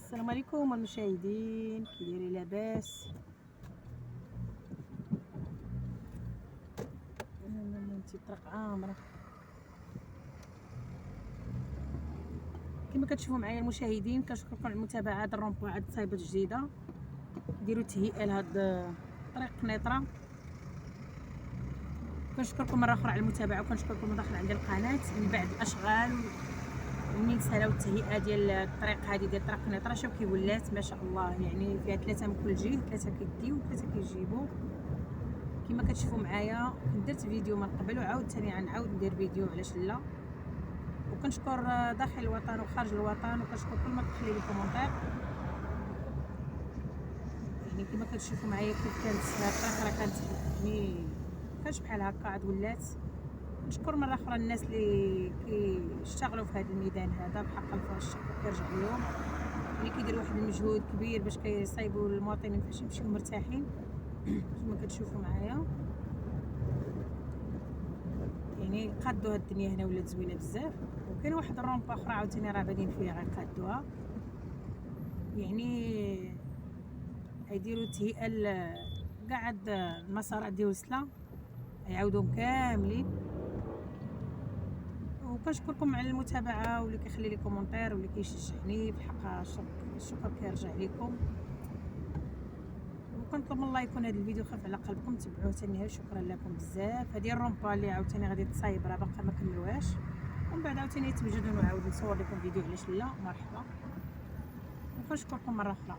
السلام عليكم المشاهدين، كي دايرين؟ لاباس؟ انتي طرق عامره كما كتشوفوا معايا المشاهدين. كنشكركم على المتابعه. هاد الرومبو عاد تصايبات جديده، ديروا تهيئه لهاد طريق قنيطره. كنشكركم مره اخرى على المتابعه، وكنشكركم المداخله عند القناه من بعد الاشغال. ومنين سالاو التهيئه ديال الطريق هذه ديال طريق قنيطره، شوف كي ولات ما شاء الله، يعني فيها 3 من كل جهه، 3 كيديو و3 كيجيبوا كما كتشوفوا معايا. درت فيديو من قبل وعاود ثاني غنعاود ندير فيديو، علاش لا. وكنشكر داخل الوطن وخارج الوطن، وكنشكر كل من دخل لي كومونتير. يعني كما كتشوفوا معايا كيف كانت الطريق، راه كانت يعني كانش بحال هكا، عاد ولات. نشكر مره اخرى الناس اللي كيشتغلوا في هذا الميدان هذا، بحق الشكر كيرجع لهم، اللي كيديروا واحد المجهود كبير باش كيصايبوا المواطنين باش يمشيو مرتاحين. كما كتشوفوا معايا يعني قادوا هاد الدنيا هنا ولات زوينه بزاف. وكاين واحد الرومبا اخرى عاوتاني راه بادين فيها غيقادوها، يعني غيديروا تهيئه كاع هاد المسارات ديال وسلا، غيعاودوهم كاملين. وكنشكركم على المتابعه، واللي كيخلي لي كومونتير واللي كيشجعني، بحق الشكر كيرجع لكم. وكنطلب من الله يكون هذا الفيديو خفيف على قلبكم، تبعوه حتى النهايه. شكرا لكم بزاف. هذه الرومبا اللي عاوتاني غادي تصايب راه باقا ما كملوهاش، ومن بعد عاوتاني يتوجدوا ونعاود نصور لكم فيديو، علاش لا. مرحبا، وكنشكركم مره اخرى.